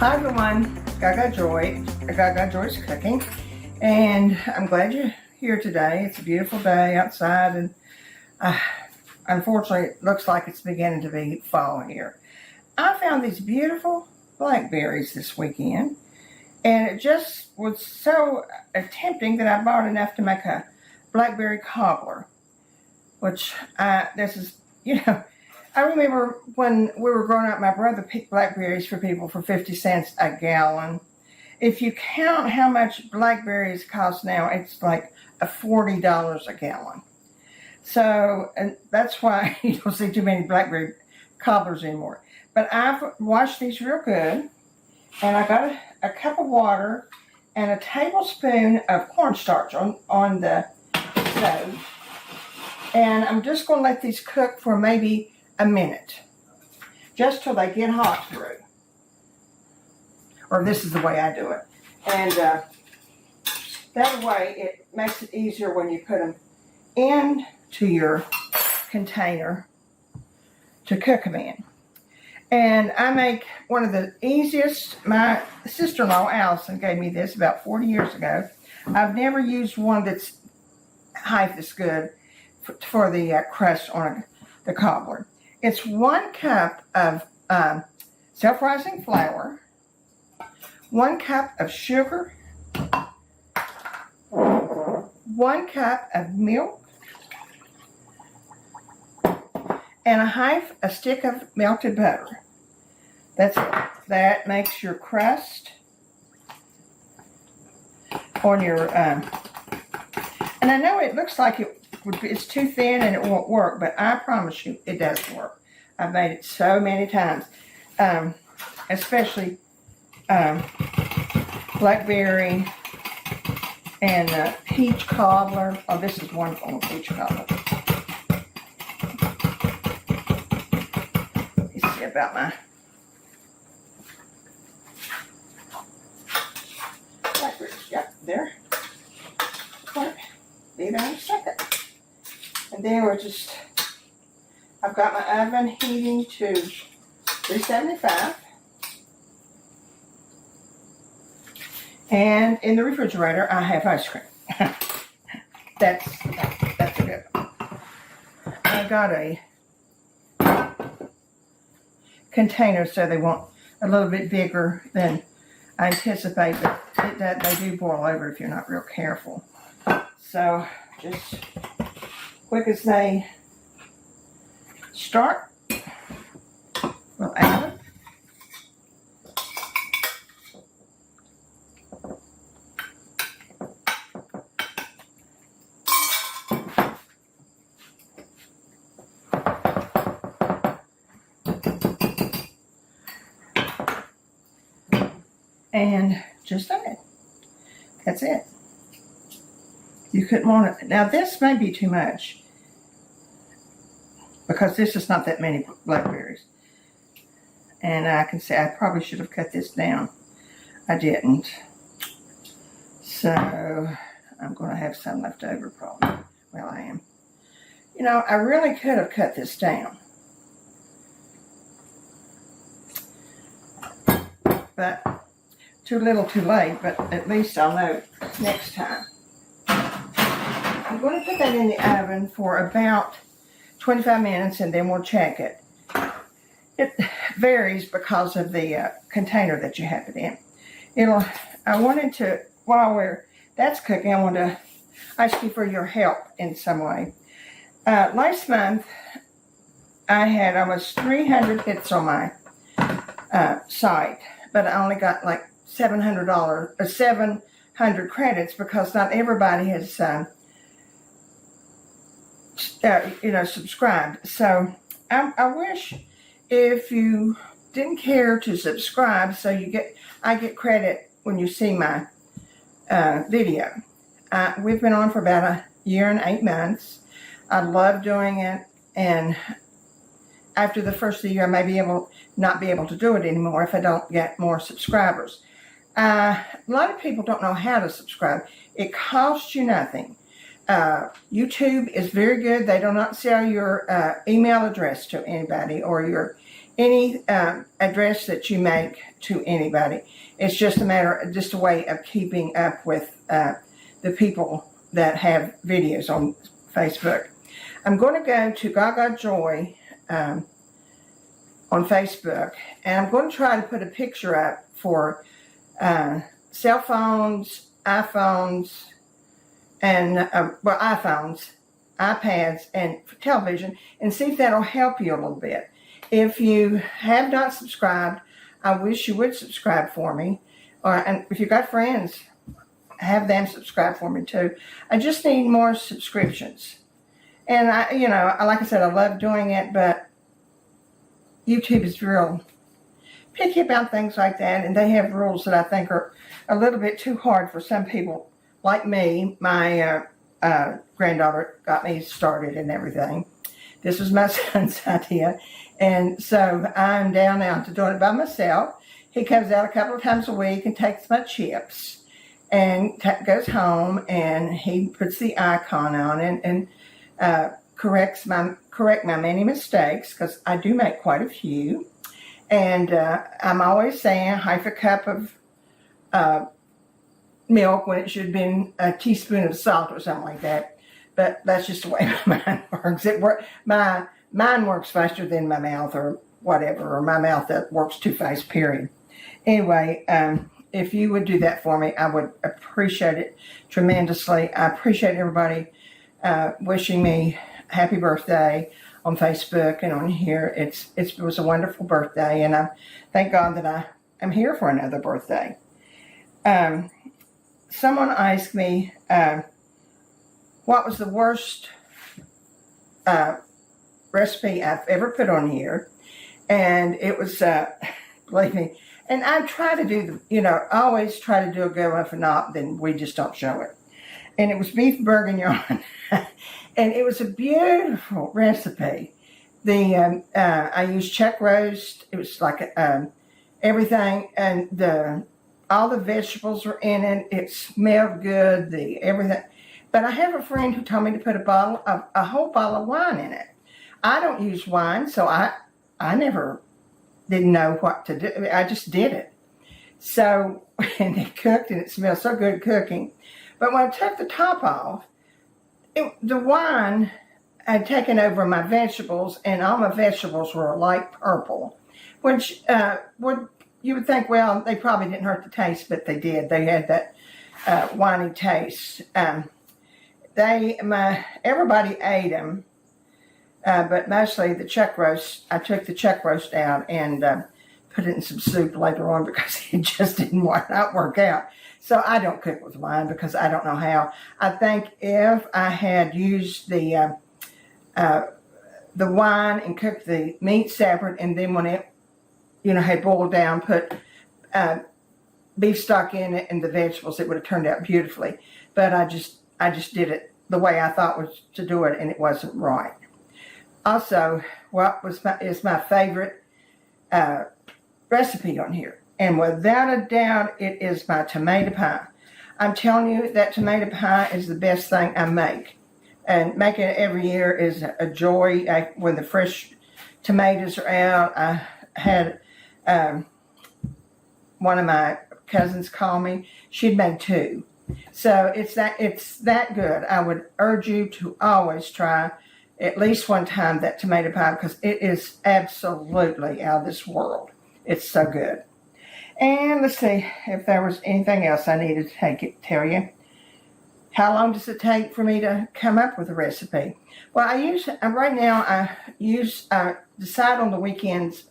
Hi everyone, Gagajoy's cooking, and I'm glad you're here today. It's a beautiful day outside, and unfortunately it looks like it's beginning to be fall here. I found these beautiful blackberries this weekend, and it just was so tempting that I bought enough to make a Blackberry Cobbler, which I remember when we were growing up, my brother picked blackberries for people for 50 cents a gallon. If you count how much blackberries cost now, it's like $40 a gallon. So, and that's why you don't see too many blackberry cobblers anymore. But I've washed these real good, and I got a cup of water and a tablespoon of cornstarch on the stove. And I'm just going to let these cook for maybe a minute, just till they get hot through. Or this is the way I do it. And that way it makes it easier when you put them into your container to cook them in. And I make one of the easiest. My sister-in-law, Allison, gave me this about 40 years ago. I've never used one that's half as good for the crust on the cobbler. It's 1 cup of self-rising flour, 1 cup of sugar, 1 cup of milk, and a stick of melted butter. That's it. That makes your crust on your, and I know it looks like it's too thin and it won't work, but I promise you it does work. I've made it so many times, especially blackberry and peach cobbler. Oh, this is wonderful, peach cobbler. Let me see about my blackberries. Yep, there. Be there in a second. And then I've got my oven heating to 375. And in the refrigerator, I have ice cream. That's a good one. I got a container, so they want a little bit bigger than I anticipate, but they do boil over if you're not real careful. So just quick as they start, we'll add it. And just that. That's it. You couldn't want it. Now this may be too much, because this is not that many blackberries. And I can say I probably should have cut this down. I didn't. So I'm going to have some left over probably. Well, I am. You know, I really could have cut this down. But too little too late, but at least I'll know next time. I'm going to put that in the oven for about 25 minutes, and then we'll check it. It varies because of the container that you have it in. I wanted to, while that's cooking, I want to ask you for your help in some way. Last month, I had almost 300 hits on my site, but I only got like $700 credits, because not everybody has subscribed. So I wish if you didn't care to subscribe, so I get credit when you see my video. We've been on for about a year and 8 months. I love doing it, and after the first of the year, I may not be able to do it anymore if I don't get more subscribers. A lot of people don't know how to subscribe. It costs you nothing. YouTube is very good. They do not sell your email address to anybody or your any address that you make to anybody. It's just a way of keeping up with the people that have videos on Facebook. I'm going to go to Gagajoy on Facebook, and I'm going to try to put a picture up for cell phones, iPhones, and iPhones, iPads, and television, and see if that'll help you a little bit. If you have not subscribed, I wish you would subscribe for me. And if you've got friends, have them subscribe for me too. I just need more subscriptions. And like I said, I love doing it, but YouTube is real picky about things like that, and they have rules that I think are a little bit too hard for some people like me. My granddaughter got me started and everything. This was my son's idea, and so I'm down now to doing it by myself. He comes out a couple of times a week and takes my chips and goes home, and he puts the icon on it and correct my many mistakes, because I do make quite a few. And I'm always saying half a cup of milk when it should have been a teaspoon of salt or something like that. But that's just the way my mind works. My mind works faster than my mouth or whatever, or my mouth that works too fast, period. Anyway, if you would do that for me, I would appreciate it tremendously. I appreciate everybody wishing me happy birthday on Facebook and on here. It was a wonderful birthday, and I thank God that I'm here for another birthday. Someone asked me what was the worst recipe I've ever put on here, and it was, believe me, and I try to do always try to do a good one. If not, then we just don't show it. And it was beef bourguignon. And it was a beautiful recipe. I used chuck roast. It was like everything, and all the vegetables were in it. It smelled good. Everything. But I have a friend who told me to put a whole bottle of wine in it. I don't use wine, so I never didn't know what to do. I just did it. So, and it cooked, and it smelled so good cooking. But when I took the top off, the wine had taken over my vegetables, and all my vegetables were light purple, which you would think, well, they probably didn't hurt the taste, but they did. They had that winey taste. Everybody ate them, but mostly the chuck roast. I took the chuck roast out and put it in some soup later on because it just didn't not work out. So I don't cook with wine because I don't know how. I think if I had used the wine and cooked the meat separate, and then when it had boiled down, put beef stock in it and the vegetables, it would have turned out beautifully. But I just did it the way I thought was to do it, and it wasn't right. Also, what is my favorite recipe on here? And without a doubt, it is my tomato pie. I'm telling you, that tomato pie is the best thing I make. And making it every year is a joy. When the fresh tomatoes are out, I had one of my cousins call me. She'd made 2. So it's that good. I would urge you to always try at least one time that tomato pie, because it is absolutely out of this world. It's so good. And let's see if there was anything else I needed to tell you. How long does it take for me to come up with a recipe? Well, I decide on the weekends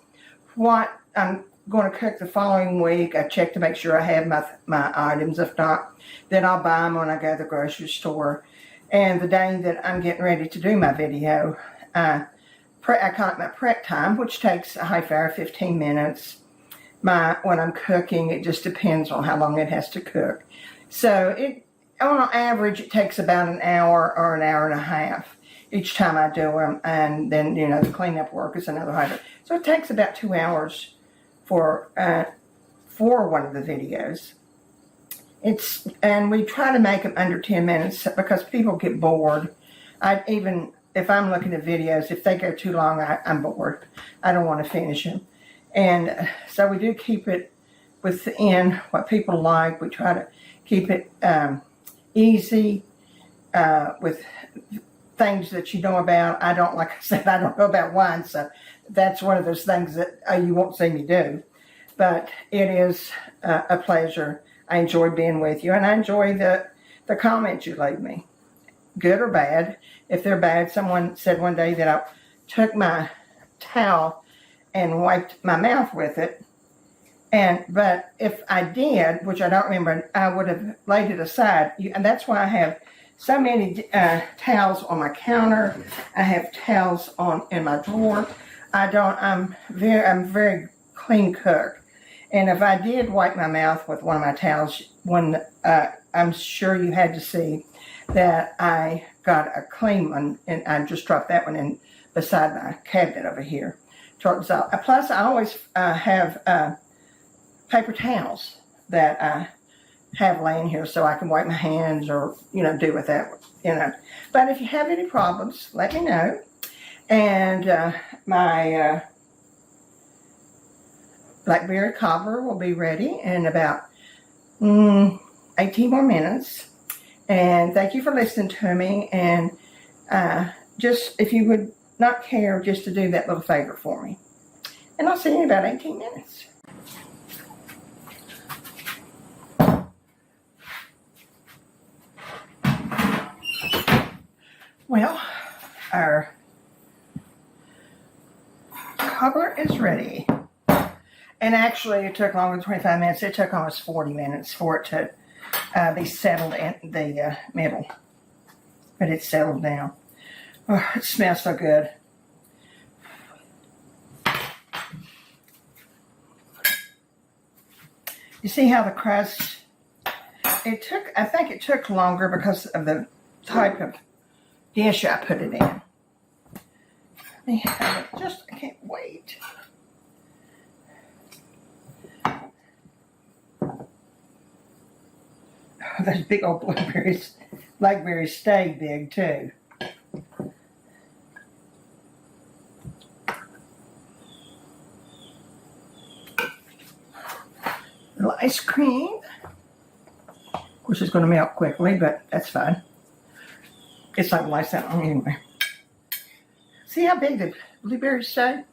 what I'm going to cook the following week. I check to make sure I have my items. If not, then I'll buy them when I go to the grocery store. And the day that I'm getting ready to do my video, I call it my prep time, which takes a half hour, 15 minutes. When I'm cooking, it just depends on how long it has to cook. So on average, it takes about an hour or an hour and a half each time I do them. And then, the cleanup work is another half. So it takes about 2 hours for one of the videos. And we try to make them under 10 minutes because people get bored. I even if I'm looking at videos, if they go too long, I'm bored. I don't want to finish them. And so we do keep it within what people like. We try to keep it easy with things that you know about. I don't, like I said, I don't know about wine, so that's one of those things that you won't see me do. But it is a pleasure. I enjoy being with you, and I enjoy the comments you leave me, good or bad. If they're bad, someone said one day that I took my towel and wiped my mouth with it. But if I did, which I don't remember, I would have laid it aside. And that's why I have so many towels on my counter. I have towels in my drawer. I'm very clean cook. And if I did wipe my mouth with one of my towels, I'm sure you had to see that I got a clean one, and I just dropped that one in beside my cabinet over here. Plus, I always have paper towels that I have laying here so I can wipe my hands or, do with that, But if you have any problems, let me know. And my Blackberry Cobbler will be ready in about 18 more minutes. And thank you for listening to me. And just, if you would not care, just to do that little favor for me. And I'll see you in about 18 minutes. Well, our cobbler is ready. And actually, it took longer than 25 minutes. It took almost 40 minutes for it to be settled in the middle. But it's settled now. Oh, it smells so good. You see how the crust, I think it took longer because of the type of dish I put it in. Let me have it. I can't wait. Oh, those big old blackberries stay big too. Little ice cream. Of course, it's going to melt quickly, but that's fine. It's not like that long anyway. See how big the blueberries stay?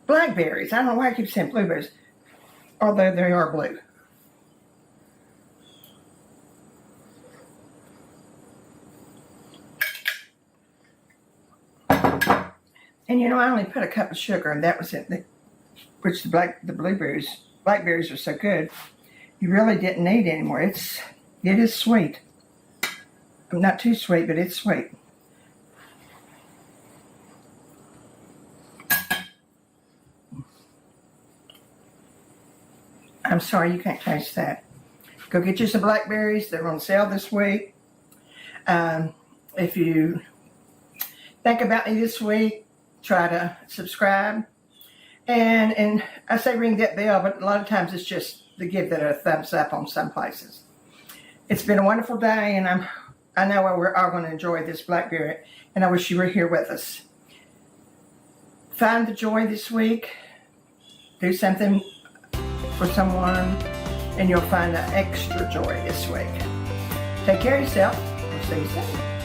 Blackberries. I don't know why I keep saying blueberries, although they are blue. And I only put a cup of sugar, and that was it. Which the blackberries are so good, you really didn't need any more. It is sweet. Not too sweet, but it's sweet. I'm sorry you can't taste that. Go get you some blackberries. They're on sale this week. If you think about me this week, try to subscribe. And I say ring that bell, but a lot of times it's just to give that a thumbs up on some places. It's been a wonderful day, and I know we're all going to enjoy this blackberry, and I wish you were here with us. Find the joy this week. Do something for someone, and you'll find an extra joy this week. Take care of yourself. We'll see you soon.